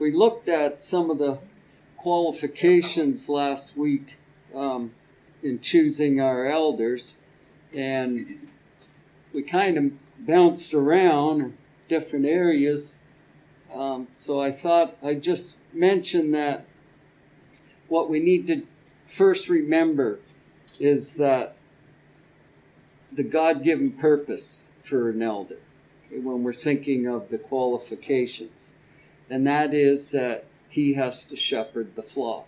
we looked at some of the qualifications last week in choosing our elders, and we kind of bounced around different areas. So I thought I'd just mention that what we need to first remember is that the God-given purpose for an elder, when we're thinking of the qualifications, and that is that he has to shepherd the flock.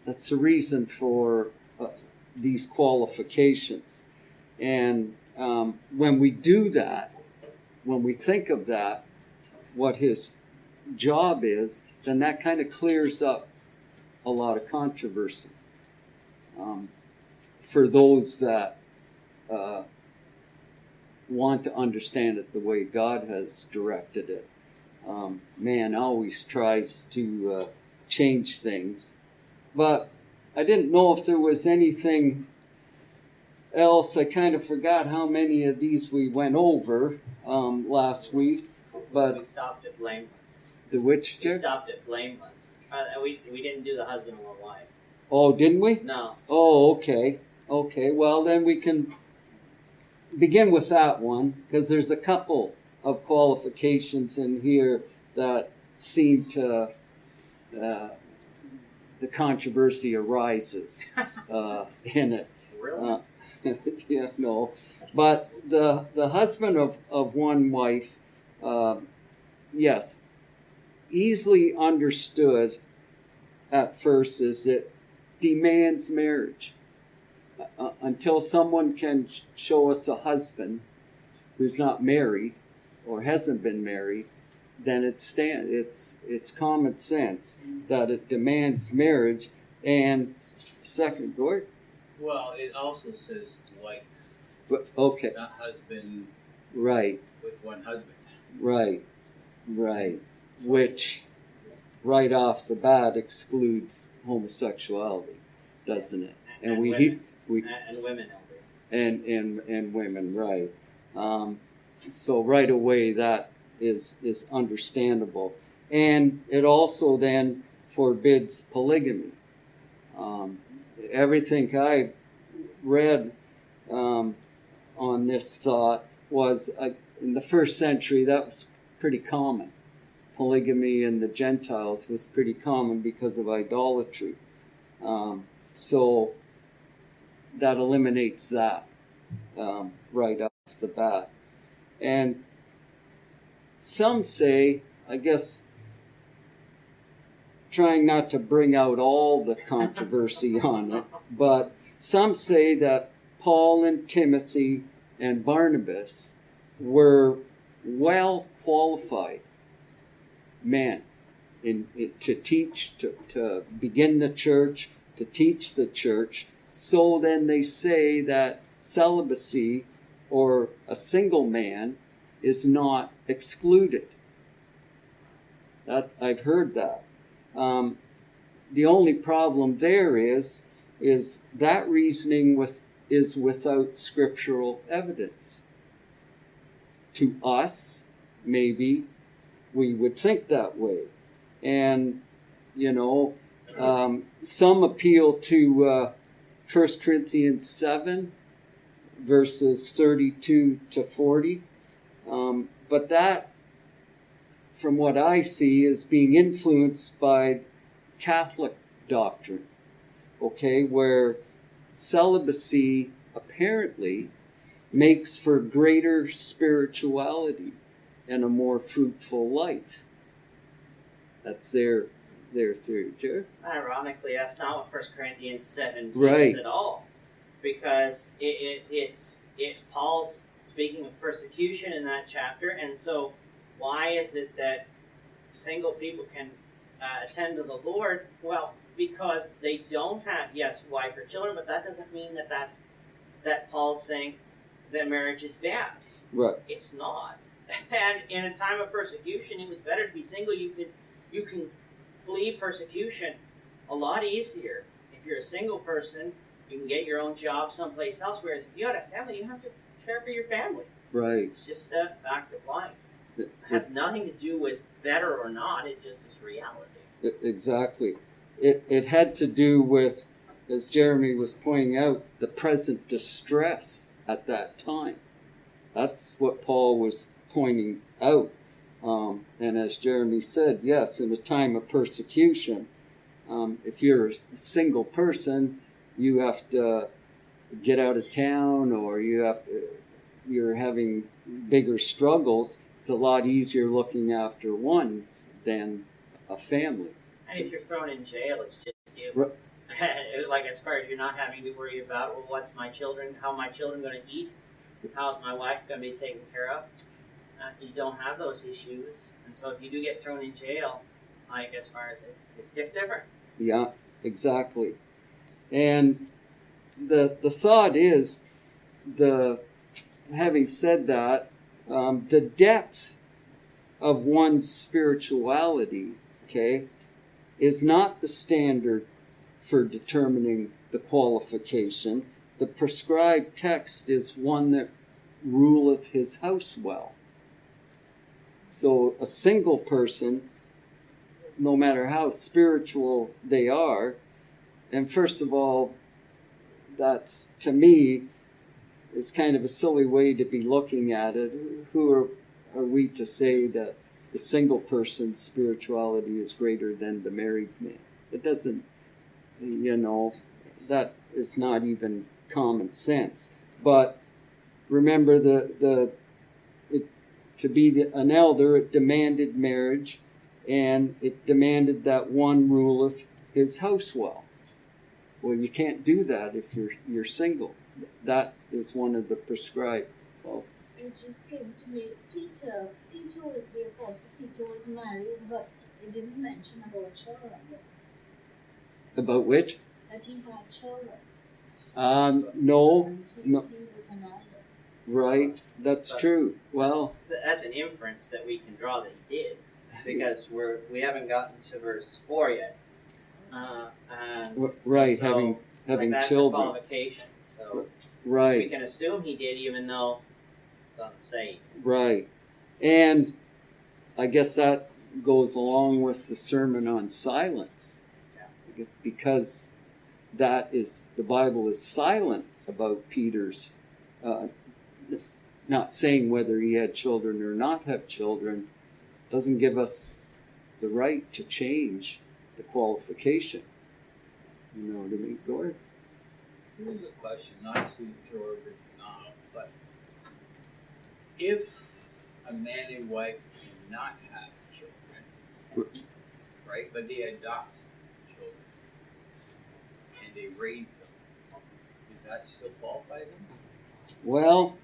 That's the reason for these qualifications. And when we do that, when we think of that, what his job is, then that kind of clears up a lot of controversy for those that want to understand it the way God has directed it. Man always tries to change things. But I didn't know if there was anything else. I kind of forgot how many of these we went over last week. But we stopped at blameless. The which, Jack? We stopped at blameless. We didn't do the husband or wife. Oh, didn't we? No. Oh, okay. Okay, well then we can begin with that one, because there's a couple of qualifications in here that seem to, the controversy arises in it. Really? Yeah, no. But the husband of one wife, yes, easily understood at first is it demands marriage. Until someone can show us a husband who's not married or hasn't been married, then it's common sense that it demands marriage. And second, Gord? Well, it also says wife. Okay. Not husband. Right. With one husband. Right. Right. Which, right off the bat, excludes homosexuality, doesn't it? And women. And women, elder. And women, right. So right away that is understandable. And it also then forbids polygamy. Everything I read on this thought was in the first century that was pretty common. Polygamy in the Gentiles was pretty common because of idolatry. So that eliminates that right off the bat. And some say, I guess, trying not to bring out all the controversy on it, but some say that Paul and Timothy and Barnabas were well qualified men to teach, to begin the church, to teach the church. So then they say that celibacy or a single man is not excluded. That I've heard that. The only problem there is that reasoning is without scriptural evidence. To us, maybe we would think that way, and some appeal to 1 Corinthians 7, verses 32 to 40. But that, from what I see, is being influenced by Catholic doctrine, okay, where celibacy apparently makes for greater spirituality and a more fruitful life. That's their theory, Jared. Ironically, that's not what 1 Corinthians 7 says Right. at all, because it's Paul's speaking of persecution in that chapter, and so why is it that single people can attend to the Lord? Well, because they don't have, yes, wife or children, but that doesn't mean that Paul's saying that marriage is bad. Right. It's not. And in a time of persecution, it was better to be single. You can flee persecution a lot easier if you're a single person. You can get your own job someplace else. Whereas if you had a family, you have to care for your family. Right. It's just a fact of life. It has nothing to do with better or not. It just is reality. Exactly. It had to do with, as Jeremy was pointing out, the present distress at that time. That's what Paul was pointing out. And as Jeremy said, yes, in a time of persecution, if you're a single person, you have to get out of town, or you're having bigger struggles. It's a lot easier looking after one than a family. And if you're thrown in jail, it's just you. Right. Like, as far as you're not having to worry about, well, what's my children, how are my children going to eat, how's my wife going to be taken care of, you don't have those issues. And so if you do get thrown in jail, like, as far as it's just different. Yeah, exactly. And the thought is, having said that, the depth of one's spirituality, okay, is not the standard for determining the qualification. The prescribed text is one that ruleth his house well. So a single person, no matter how spiritual they are, and first of all, that's, to me, is kind of a silly way to be looking at it. Who are we to say that the single person's spirituality is greater than the married man? It doesn't, that is not even common sense. But remember, to be an elder, it demanded marriage, and it demanded that one ruleth his house well. Well, you can't do that if you're single. That is one of the prescribed. Well, It just came to me. Peter was the apostle. Peter was married, but it didn't mention about children. about which? That he had children. No. And he was an elder. Right, that's true. Well, That's an inference that we can draw that he did, because we haven't gotten to verse 4 yet. And right, so, having that's children. a qualification. So we Right, can assume he did, even though it doesn't say. right. And I guess that goes along with the sermon on silence. Yeah. Because the Bible is silent about Peter's, not saying whether he had children or not have children, doesn't give us the right to change the qualification. You know what I mean, Gord? Here's a question, not to throw everything off, but if a man and wife cannot have children, right, but they adopt children and they raise them, does that still qualify them? Well,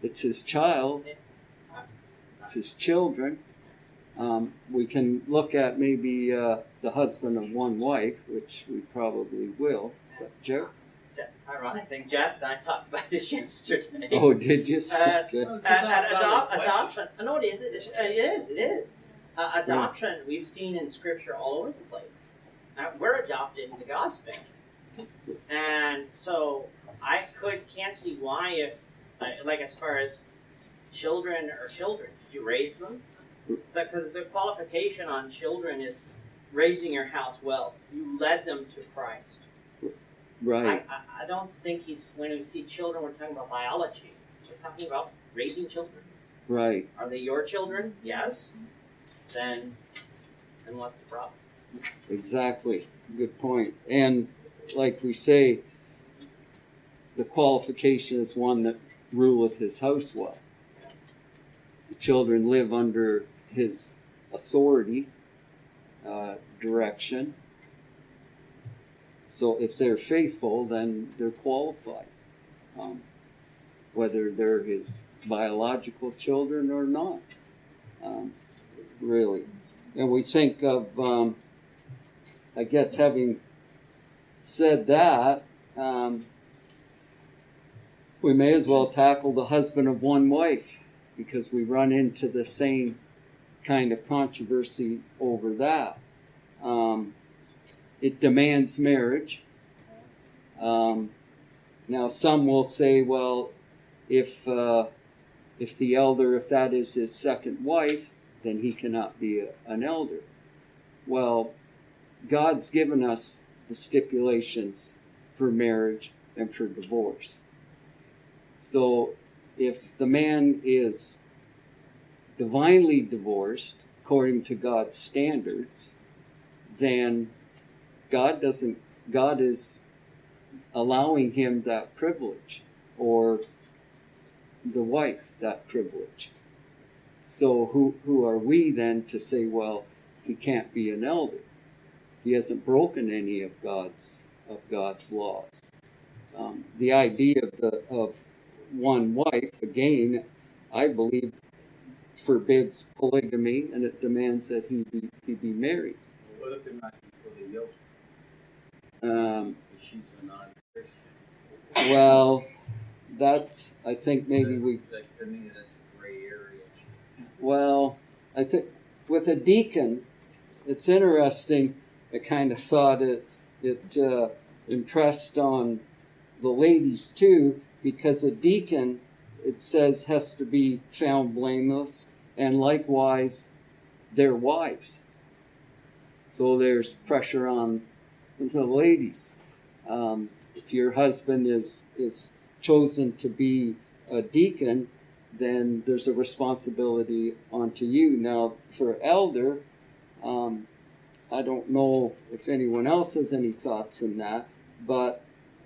it's his child, it's his children. We can look at maybe the husband of one wife, which we probably will. But Jeff? Ironic thing, Jeff and I talked about this yesterday. Oh, did you? Okay. Adoption. No, it is. It is. Adoption, we've seen in Scripture all over the place. We're adopted into God's family. And so I can't see why, if, like, as far as children are children, did you raise them? Because the qualification on children is raising your house well. You led them to Christ. Right. I don't think when we see children, we're talking about biology. We're talking about raising children. Right. Are they your children? Yes. Then what's the problem? Exactly. Good point. And like we say, the qualification is one that ruleth his house well. The children live under his authority, direction. So if they're faithful, then they're qualified, whether they're his biological children or not, really. And we think of, I guess, having said that, we may as well tackle the husband of one wife, because we run into the same kind of controversy over that. It demands marriage. Now, some will say, well, if if the elder, if that is his second wife, then he cannot be an elder. Well, God's given us the stipulations for marriage and for divorce. So if the man is divinely divorced according to God's standards, then God is allowing him that privilege, or the wife that privilege. So who are we then to say, well, he can't be an elder? He hasn't broken any of God's laws. The idea of one wife, again, I believe, forbids polygamy, and it demands that he be married. Well, what if they're not equally yoked? If she's a non-Christian. Well, I think maybe we. To me, that's a gray area. Well, I think with a deacon, it's interesting. I kind of thought it impressed on the ladies too, because a deacon, it says, has to be found blameless, and likewise their wives. So there's pressure on the ladies. If your husband is chosen to be a deacon, then there's a responsibility onto you. Now, for elder, I don't know if anyone else has any thoughts in that, but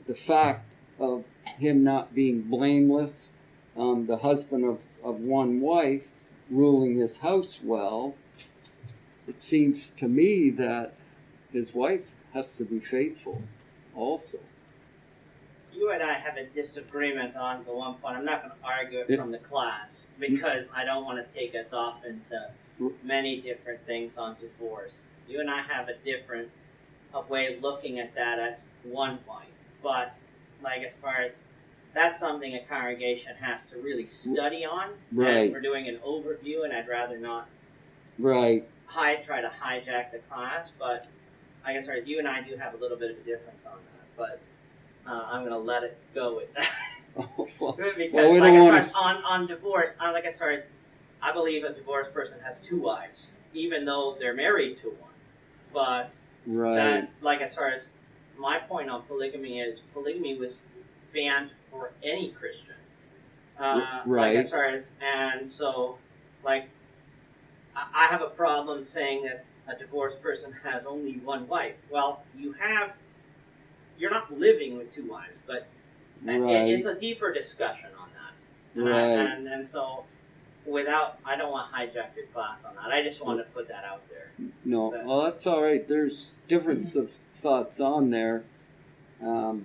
the fact of him not being blameless, the husband of one wife, ruling his house well, it seems to me that his wife has to be faithful also. You and I have a disagreement on the one point. I'm not going to argue it from the class because I don't want to take us off into many different things on divorce. You and I have a difference of way of looking at that as one wife. But like as far as that's something a congregation has to really study on. Right. And we're doing an overview, and I'd rather not Right. try to hijack the class. But I guess you and I do have a little bit of a difference on that. But I'm going to let it go with that. Because we like don't as far as on divorce, I believe a divorced person has two wives, even though they're married to one. But right. that, like as far as my point on polygamy is, polygamy was banned for any Christian. Right. Like as far as, and so, like, I have a problem saying that a divorced person has only one wife. Well, you're not living with two wives, but Right. it's a deeper discussion on that. Right. And so, I don't want to hijack your class on that. I just want to put that out there. No, well, that's all right. There's difference of thoughts on there. My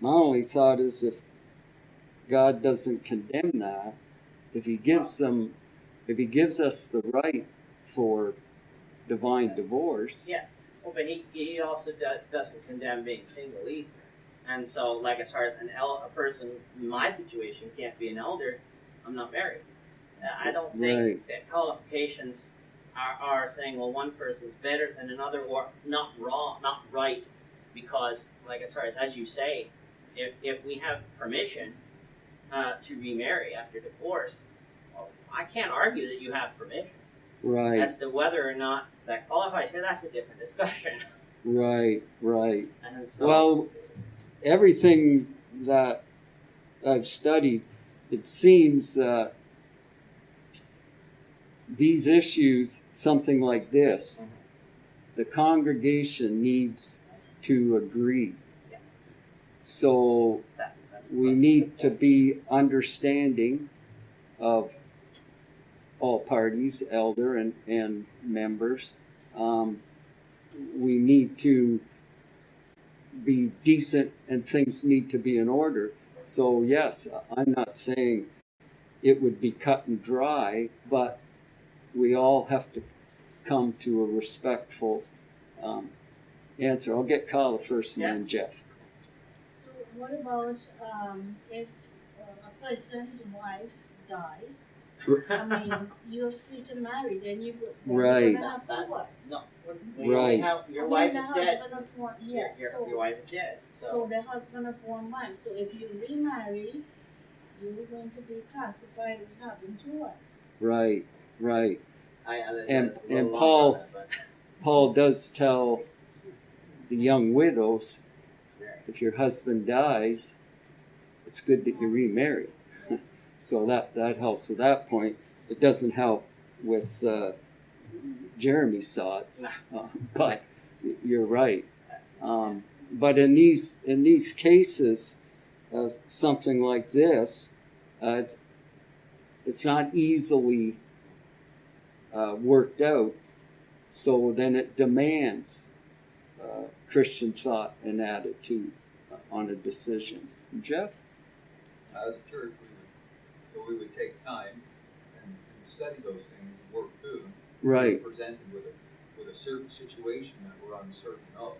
only thought is, if God doesn't condemn that, if He gives us the right for divine divorce. Yeah. Well, but he also doesn't condemn being single either. And so, like as far as a person in my situation can't be an elder, I'm not married. I don't think that qualifications are saying, well, one person's better than another, or not right, because, like as far as you say, if we have permission to remarry after divorce, well, I can't argue that you have permission. Right. As to whether or not that qualifies here, that's a different discussion. Right. And so, Well, everything that I've studied, it seems that these issues, something like this, the congregation needs to agree. Yeah. So that's we need to be understanding of all parties, elder and members. We need to be decent, and things need to be in order. So yes, I'm not saying it would be cut and dry, but we all have to come to a respectful answer. I'll get Kyle first and then Jeff. So what about if a person's wife dies? I mean, you're free to marry, then you're Right. gonna have two wives. No. Right. Your wife is dead. Yes. Your wife is dead. So the husband of one wife. So if you remarry, you're going to be classified as having two wives. Right, right. There's And- a little and longer Paul- on that, but- Paul does tell the young widows, Right. if your husband dies, it's good that you remarry. So that helps with that point. It doesn't help with Jeremy's thoughts, but you're right. But in these cases, something like this, it's not easily worked out. So then it demands Christian thought and attitude on a decision. Jeff? As a church, we would take time and study those things and work through them. Right. We're presented with a certain situation that we're uncertain of.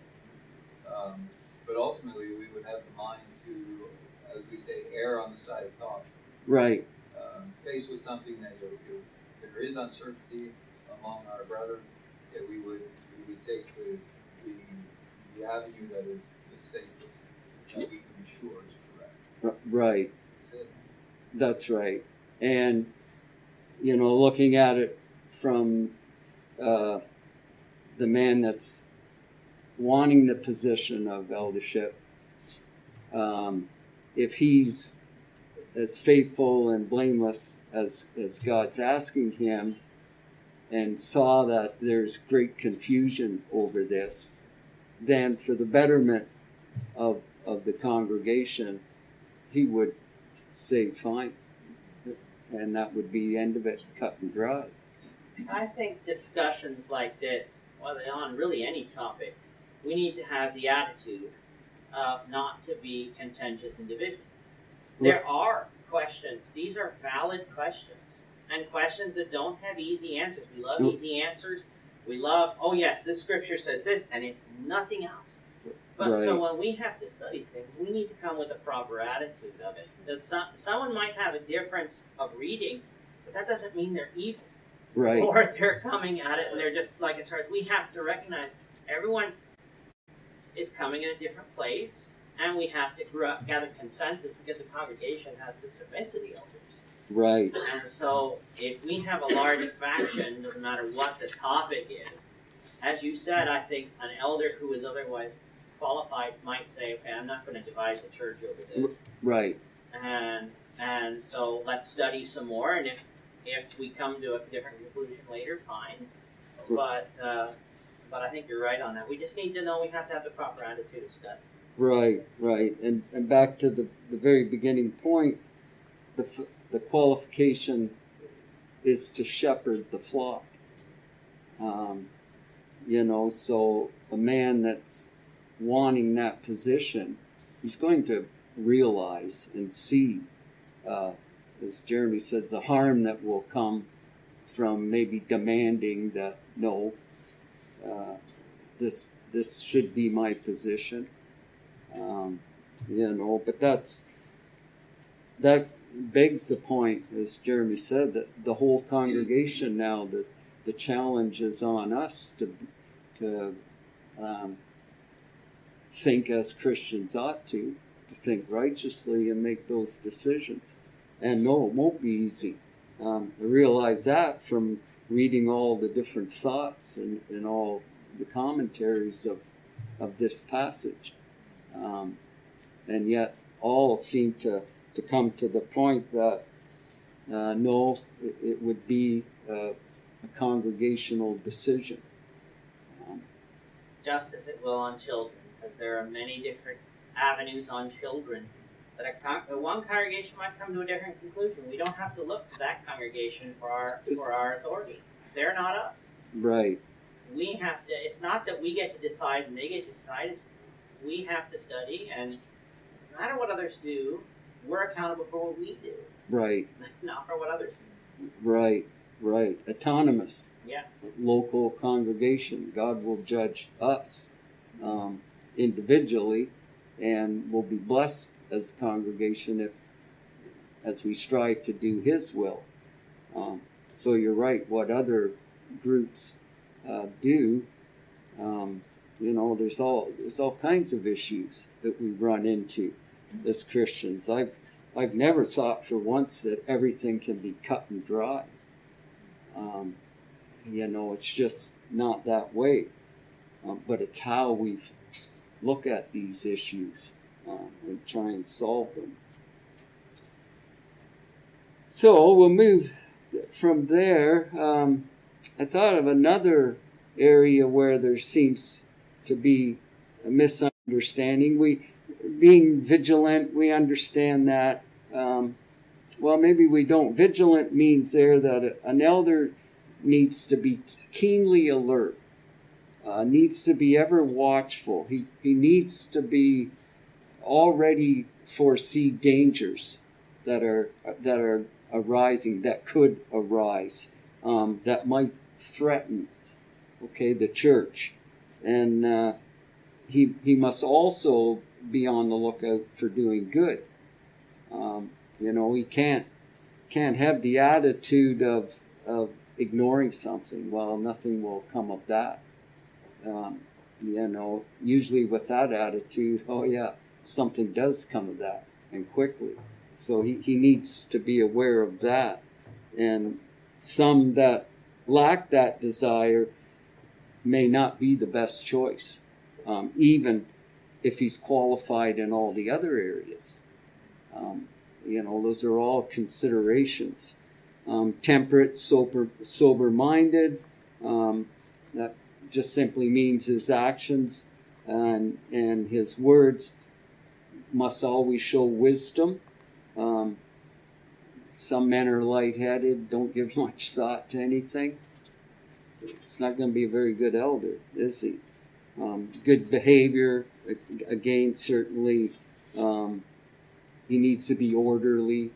But ultimately, we would have the mind to, as we say, err on the side of caution. Right. Faced with something that there is uncertainty among our brethren, that we would take the avenue that is the safest, that we can be sure is correct. Right. That's it. That's right. And, looking at it from the man that's wanting the position of eldership, if he's as faithful and blameless as God's asking him, and saw that there's great confusion over this, then for the betterment of the congregation, he would say, fine. And that would be the end of it, cut and dry. I think discussions like this, whether on really any topic, we need to have the attitude of not to be contentious in division. There are questions. These are valid questions, and questions that don't have easy answers. We love easy answers. We love, oh yes, this scripture says this, and it's nothing else. But so when we have to study things, we need to come with a proper attitude of it. That someone might have a difference of reading, but that doesn't mean they're evil. Right. Or they're coming at it and they're just like it's hard. We have to recognize everyone is coming in a different place, and we have to gather consensus because the congregation has to submit to the elders. Right. And so if we have a large faction, doesn't matter what the topic is, as you said, I think an elder who is otherwise qualified might say, okay, I'm not going to divide the church over this. Right. And so let's study some more, and if we come to a different conclusion later, fine. But I think you're right on that. We just need to know we have to have the proper attitude of study. Right. And back to the very beginning point, the qualification is to shepherd the flock. So a man that's wanting that position, he's going to realize and see, as Jeremy says, the harm that will come from maybe demanding that, no, this should be my position. But that begs the point, as Jeremy said, that the whole congregation now, that the challenge is on us to think as Christians ought to think righteously and make those decisions. And no, it won't be easy. I realize that from reading all the different thoughts and all the commentaries of this passage. And yet all seem to come to the point that no, it would be a congregational decision. Just as it will on children, because there are many different avenues on children that one congregation might come to a different conclusion. We don't have to look to that congregation for our authority. They're not us. Right. We have to. It's not that we get to decide and they get to decide. It's we have to study, and no matter what others do, we're accountable for what we do. Right. Not for what others do. Right. Autonomous. Yeah. Local congregation. God will judge us individually, and we'll be blessed as a congregation as we strive to do His will. So you're right. What other groups do, there's all kinds of issues that we run into as Christians. I've never thought for once that everything can be cut and dry. It's just not that way. But it's how we look at these issues and try and solve them. So we'll move from there. I thought of another area where there seems to be a misunderstanding. Being vigilant, we understand that. Well, maybe we don't. Vigilant means there that an elder needs to be keenly alert, needs to be ever watchful. He needs to be already foresee dangers that are arising, that could arise, that might threaten, the church. And he must also be on the lookout for doing good. He can't have the attitude of ignoring something. Well, nothing will come of that. Usually with that attitude, something does come of that, and quickly. So he needs to be aware of that. And some that lack that desire may not be the best choice, even if he's qualified in all the other areas. Those are all considerations. Temperate, sober-minded, that just simply means his actions and his words must always show wisdom. Some men are lightheaded, don't give much thought to anything. It's not going to be a very good elder, is he? Good behavior, again, certainly. He needs to be orderly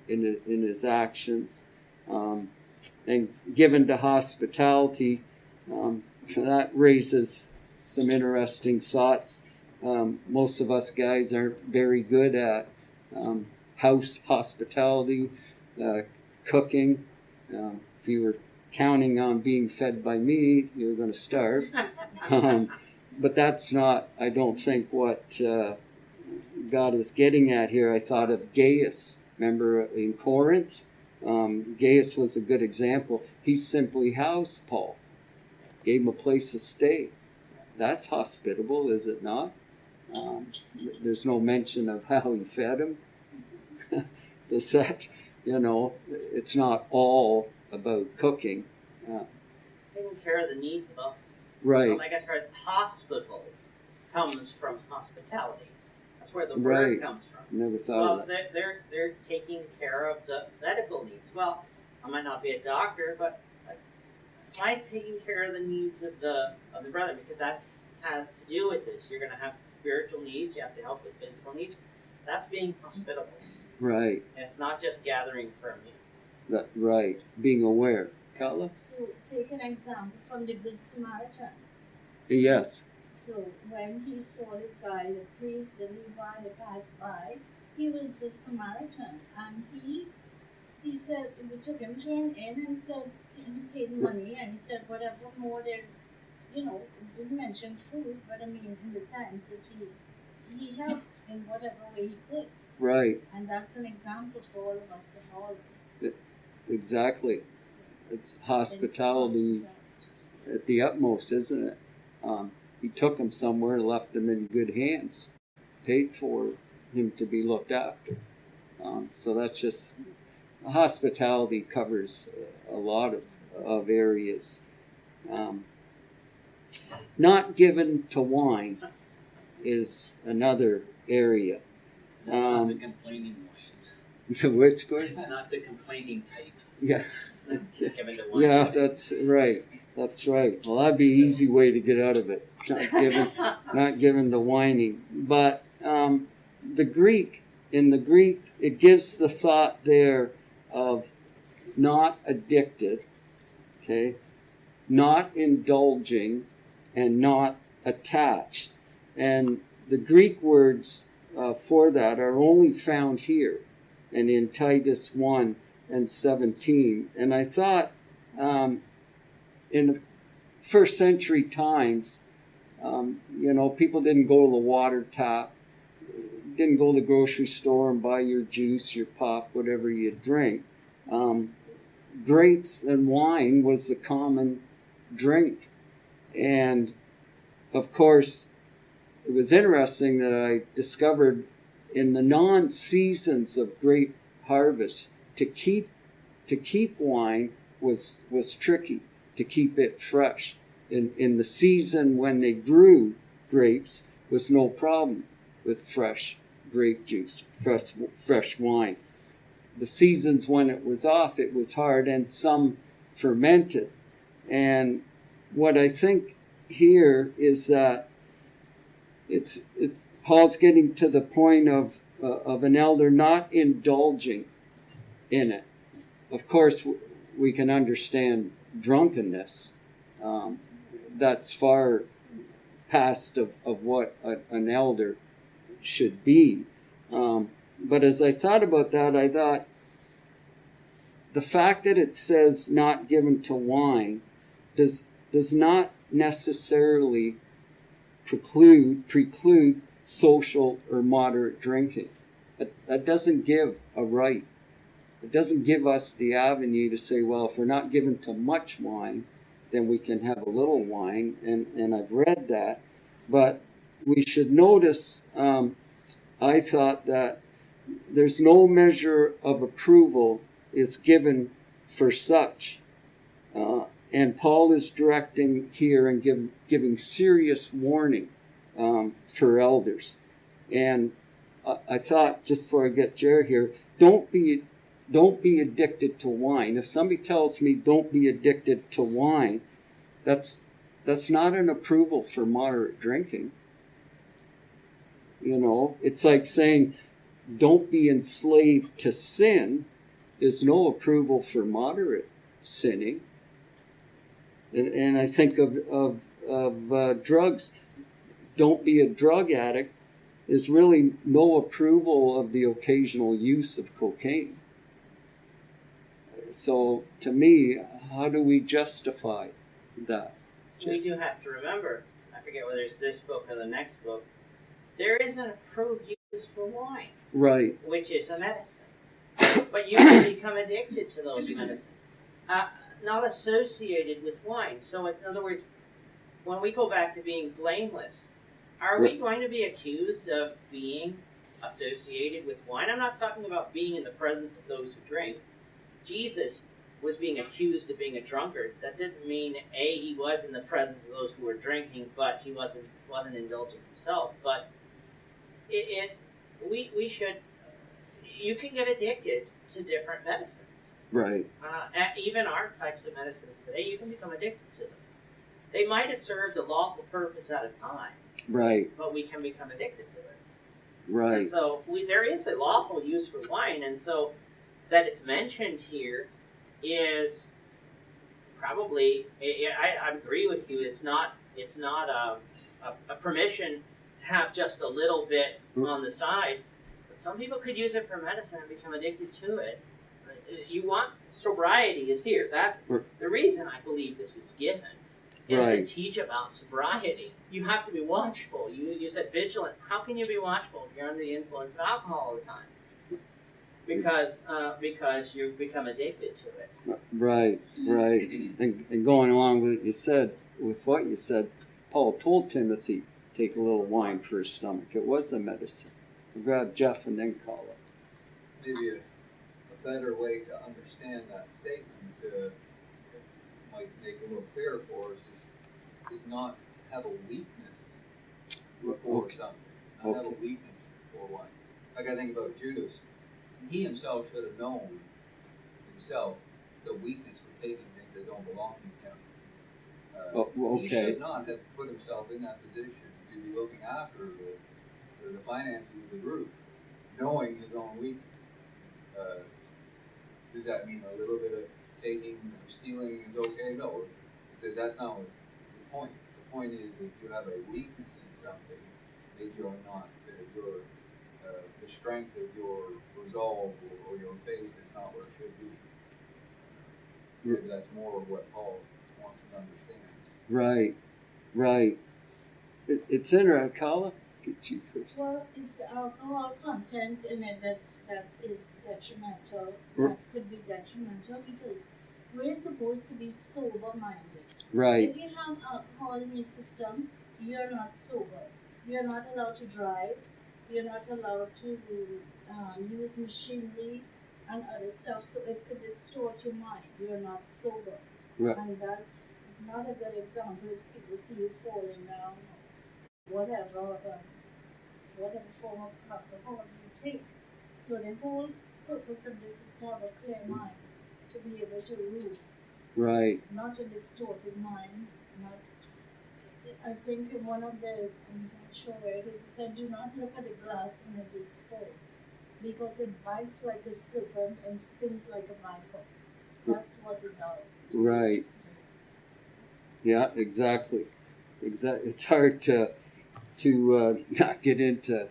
in his actions. And given to hospitality, that raises some interesting thoughts. Most of us guys aren't very good at house hospitality, cooking. If you were counting on being fed by me, you were going to starve. But that's not, I don't think, what God is getting at here. I thought of Gaius. Remember in Corinth? Gaius was a good example. He simply housed Paul, gave him a place to stay. That's hospitable, is it not? There's no mention of how he fed him. Does that, it's not all about cooking. Taking care of the needs of others. Right. Well, I guess our hospital comes from hospitality. That's where the word comes from. Never thought of that. They're taking care of the medical needs. Well, I might not be a doctor, but am I taking care of the needs of the brother? Because that has to do with this. You're going to have spiritual needs. You have to help with physical needs. That's being hospitable. Right. And it's not just gathering for a meal. Right. Being aware. Carla? So take an example from the Good Samaritan. Yes. So when he saw this guy, the priest, the Levi, that passed by, he was a Samaritan, and he said, we took him to an inn and said, he paid money, and he said, whatever more there's, it didn't mention food, but I mean, in the sense that he helped in whatever way he could. Right. And that's an example for all of us to follow. Exactly. It's hospitality at the utmost, isn't it? He took him somewhere, left him in good hands, paid for him to be looked after. So that's just, hospitality covers a lot of areas. Not given to wine is another area. That's not the complaining wines. Which good? It's not the complaining type. Yeah. Given to one. Yeah, that's right. That's right. Well, that'd be an easy way to get out of it. Not given to whining. But in the Greek, it gives the thought there of not addicted, not indulging, and not attached. And the Greek words for that are only found here and in Titus 1 and 17. And I thought in first century times, people didn't go to the water tap. didn't go to the grocery store and buy your juice, your pop, whatever you drink. Grapes and wine was the common drink. And of course, it was interesting that I discovered in the non-seasons of grape harvest, to keep wine was tricky, to keep it fresh. In the season when they grew grapes was no problem with fresh grape juice, fresh wine. The seasons when it was off, it was hard, and some fermented. And what I think here is that it's Paul's getting to the point of an elder not indulging in it. Of course, we can understand drunkenness. That's far past of what an elder should be. But as I thought about that, I thought the fact that it says not given to wine does not necessarily preclude social or moderate drinking. That doesn't give a right. It doesn't give us the avenue to say, well, if we're not given to much wine, then we can have a little wine. And I've read that. But we should notice, I thought that there's no measure of approval is given for such. And Paul is directing here and giving serious warning for elders. And I thought, just before I get Jared here, don't be addicted to wine. If somebody tells me don't be addicted to wine, that's not an approval for moderate drinking. You know, it's like saying don't be enslaved to sin is no approval for moderate sinning. And I think of drugs. Don't be a drug addict is really no approval of the occasional use of cocaine. So to me, how do we justify that? We do have to remember, I forget whether it's this book or the next book, there is an approved use for wine. Right. Which is a medicine. But you can become addicted to those medicines. Not associated with wine. So in other words, when we go back to being blameless, are we going to be accused of being associated with wine? I'm not talking about being in the presence of those who drink. Jesus was being accused of being a drunkard. That didn't mean he was in the presence of those who were drinking, but he wasn't indulging himself. But we should. You can get addicted to different medicines. Right. Even our types of medicines today, you can become addicted to them. They might have served a lawful purpose at a time. Right. But we can become addicted to it. Right. And so there is a lawful use for wine, and so that it's mentioned here is probably, I agree with you, it's not a permission to have just a little bit on the side. But some people could use it for medicine and become addicted to it. You want sobriety is here. That's the reason I believe this is given, is to teach about sobriety. You have to be watchful. You said vigilant. How can you be watchful if you're under the influence of alcohol all the time? Because you become addicted to it. Right. And going along with what you said, Paul told Timothy, take a little wine for his stomach. It was a medicine. We'll grab Jeff and then call it. Maybe a better way to understand that statement might make a little clearer for us is not have a weakness for something. Not have a weakness for one. Like I think about Judas. He himself should have known the weakness for taking things that don't belong to him. He should not have put himself in that position to be looking after the finances of the group, knowing his own weakness. Does that mean a little bit of taking or stealing is okay? No. He said that's not the point. The point is if you have a weakness in something, maybe you're not, the strength of your resolve or your faith is not where it should be. Maybe that's more of what Paul wants to understand. Right. It's interesting, Kala. at you first. Well, it's the alcohol content in it that is detrimental. R- That could be detrimental because we're supposed to be sober-minded. Right, If you have alcohol in your system, you're not sober. You're not allowed to drive. You're not allowed to use machinery and other stuff, so it could distort your mind. You're not sober. right, And that's not a good example if people see you falling down, whatever form of alcohol you take. So the whole purpose of this is to have a clear mind, to be able to rule, right, not a distorted mind. Not, I think in one of those, I'm not sure where it is, it said, do not look at the glass when it is full, because it bites like a serpent and stings like a viper. That's what it does. right. Yeah, exactly. It's hard to not get into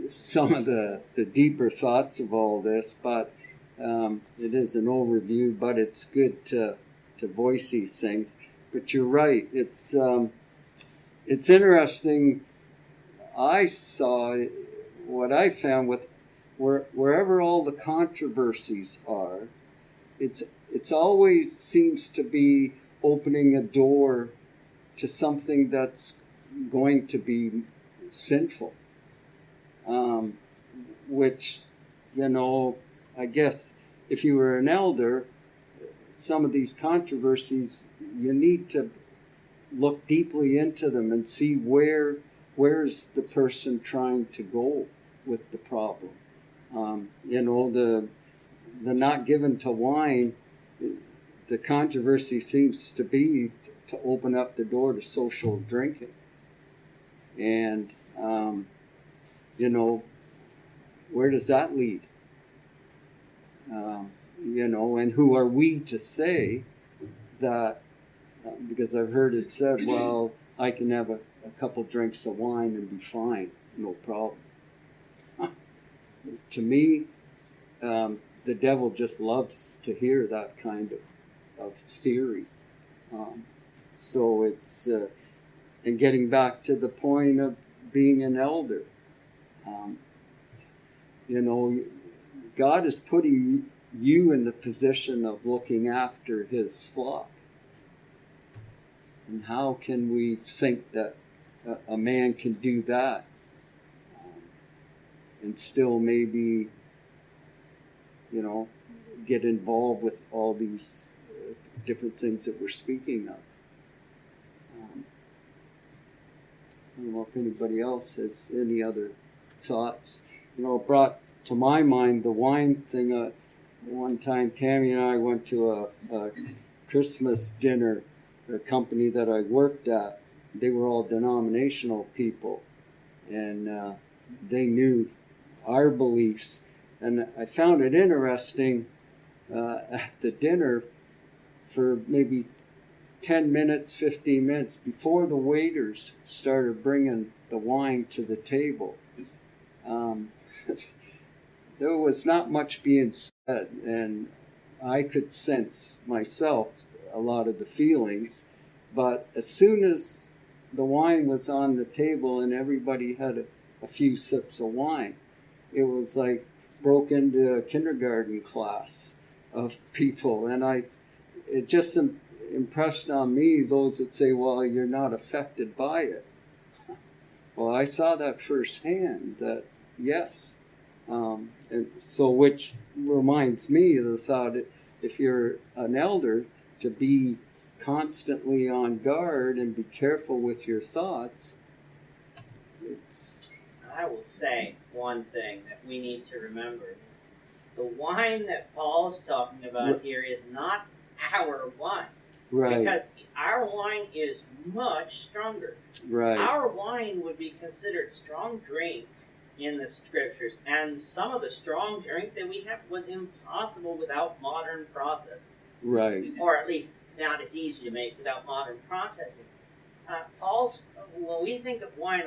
some of the deeper thoughts of all this, but it is an overview. But it's good to voice these things. But you're right. It's interesting. I saw what I found with wherever all the controversies are, it's always seems to be opening a door to something that's going to be sinful, which, I guess if you were an elder, some of these controversies, you need to look deeply into them and see where's the person trying to go with the problem. The not given to wine, the controversy seems to be to open up the door to social drinking. And, where does that lead? And who are we to say that, because I've heard it said, well, I can have a couple drinks of wine and be fine, no problem. To me, the devil just loves to hear that kind of theory. So it's, and getting back to the point of being an elder, God is putting you in the position of looking after his flock. And how can we think that a man can do that and still maybe, get involved with all these different things that we're speaking of? I don't know if anybody else has any other thoughts. It brought to my mind the wine thing. One time, Tammy and I went to a Christmas dinner at a company that I worked at. They were all denominational people, and they knew our beliefs. And I found it interesting at the dinner for maybe 10 minutes, 15 minutes before the waiters started bringing the wine to the table. There was not much being said, and I could sense myself a lot of the feelings. But as soon as the wine was on the table and everybody had a few sips of wine, it was like broke into a kindergarten class of people. And it just impressed on me those that say, well, you're not affected by it. Well, I saw that firsthand, that yes. And so, which reminds me of the thought, if you're an elder, to be constantly on guard and be careful with your thoughts. I will say one thing that we need to remember. The wine that Paul's talking about here is not our wine. Right. Because our wine is much stronger. Right. Our wine would be considered strong drink in the scriptures, and some of the strong drink that we have was impossible without modern processing. Right. Or at least not as easy to make without modern processing. When we think of wine,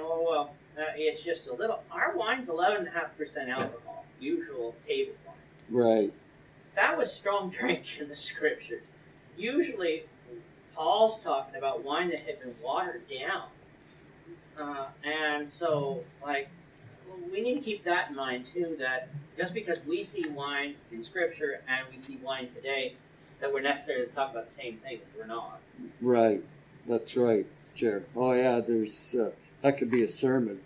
it's just a little. Our wine's 11.5% alcohol, usual table wine. Right. That was strong drink in the scriptures. Usually, Paul's talking about wine that had been watered down. And so, like, we need to keep that in mind too, that just because we see wine in Scripture and we see wine today, that we're necessary to talk about the same thing. We're not. Right. That's right, Jared. Oh yeah, there's that could be a sermon.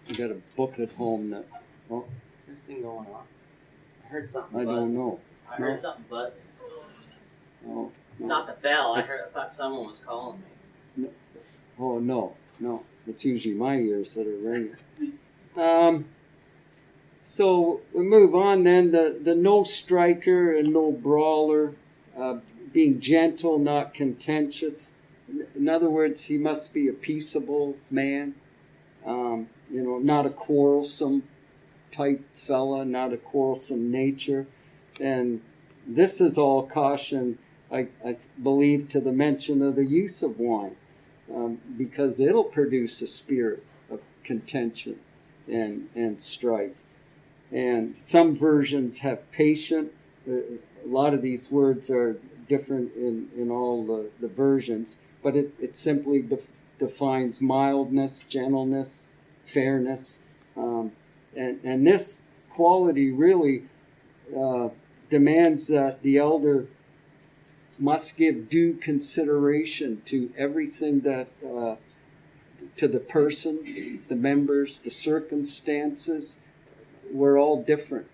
You got a book at home that. Oh, Is this thing going off? I heard something I buzzing. don't know. I heard something buzzing. So Oh, it's not the bell. I It's- thought someone was calling me. Oh no. It's usually my ears that are ringing. So we move on then. The no striker and no brawler, being gentle, not contentious. In other words, he must be a peaceable man. Not a quarrelsome type fella, not a quarrelsome nature. And this is all caution, I believe, to the mention of the use of wine, because it'll produce a spirit of contention and strife. And some versions have patient. A lot of these words are different in all the versions, but it simply defines mildness, gentleness, fairness. And this quality really demands that the elder must give due consideration to everything that, to the persons, the members, the circumstances. We're all different.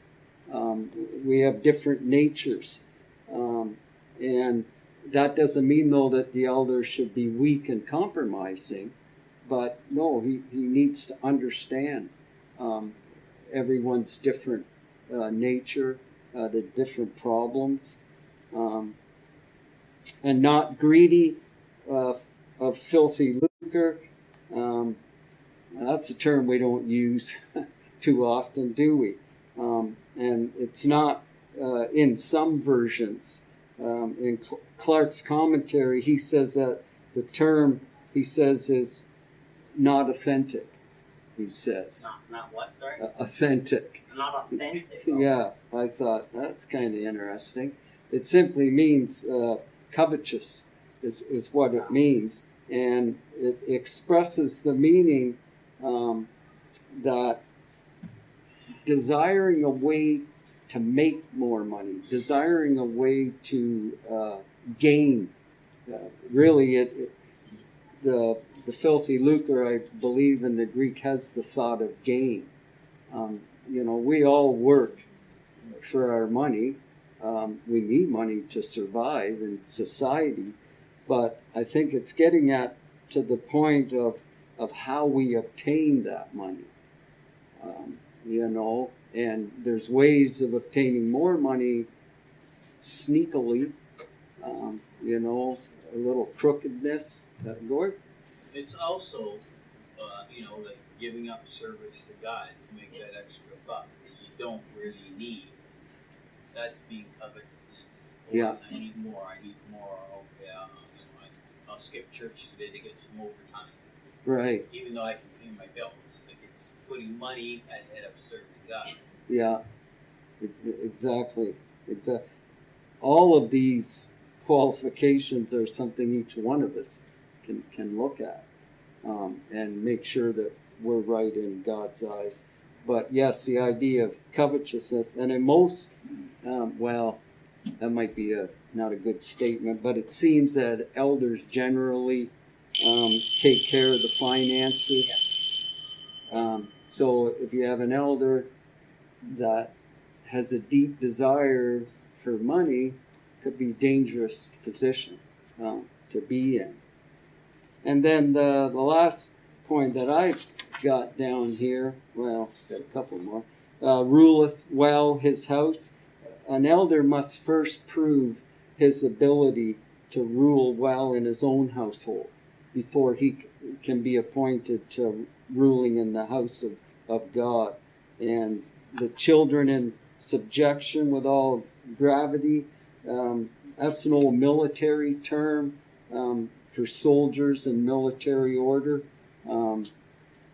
We have different natures. And that doesn't mean, though, that the elder should be weak and compromising. But no, he needs to understand everyone's different nature, the different problems, and not greedy of filthy lucre. That's a term we don't use too often, do we? And it's not in some versions. In Clark's commentary, he says that the term, he says, is not authentic. He says. Not what? Sorry. Authentic. Not authentic. Yeah, I thought that's kind of interesting. It simply means covetous is what it means, and it expresses the meaning that desiring a way to make more money, desiring a way to gain. Really, the filthy lucre, I believe, in the Greek has the thought of gain. We all work for our money. We need money to survive in society, but I think it's getting to the point of how we obtain that money. And there's ways of obtaining more money sneakily, a little crookedness. Gord? It's also, like giving up service to God to make that extra buck that you don't really need. That's being covetousness. Yeah. I need more. Okay, I'll skip church today to get some overtime. Right. Even though I can pay my bills. Like it's putting money ahead of serving God. Yeah. Exactly. All of these qualifications are something each one of us can look at and make sure that we're right in God's eyes. But yes, the idea of covetousness, and in most, that might be not a good statement, but it seems that elders generally take care of the finances. So if you have an elder that has a deep desire for money, it could be a dangerous position to be in. And then the last point that I got down here, got a couple more, ruleth well his house. An elder must first prove his ability to rule well in his own household before he can be appointed to ruling in the house of God. And the children in subjection with all gravity, that's an old military term for soldiers and military order.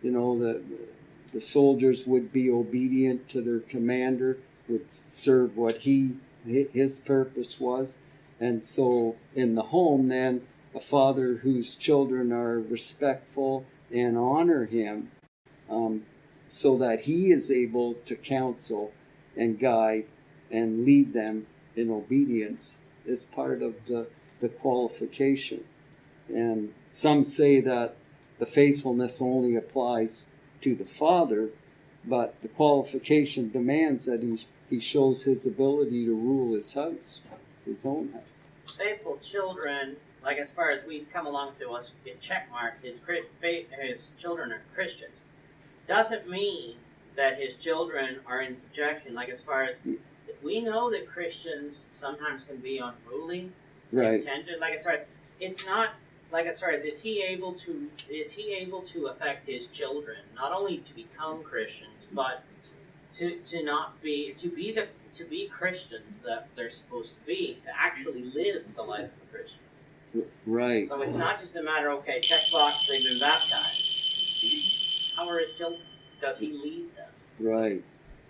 The soldiers would be obedient to their commander, would serve what his purpose was. And so in the home then, a father whose children are respectful and honor him, so that he is able to counsel and guide and lead them in obedience is part of the qualification. And some say that the faithfulness only applies to the father, but the qualification demands that he shows his ability to rule his house, his own house. Faithful children, like as far as we come along to us, get checkmarked, his children are Christians. Doesn't mean that his children are in subjection, like as far as we know that Christians sometimes can be unruly, Right. tender, like as far as it's not like as far as is he able to affect his children not only to become Christians but to be Christians that they're supposed to be, to actually live the life of a Christian. Right. So it's not just a matter, okay, check box, they've been baptized. How are his children? Does he lead them? Right.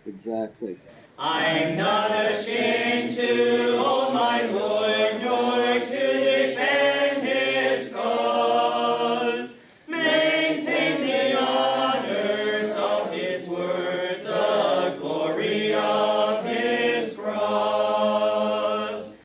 Exactly. I'm not ashamed to own my Lord.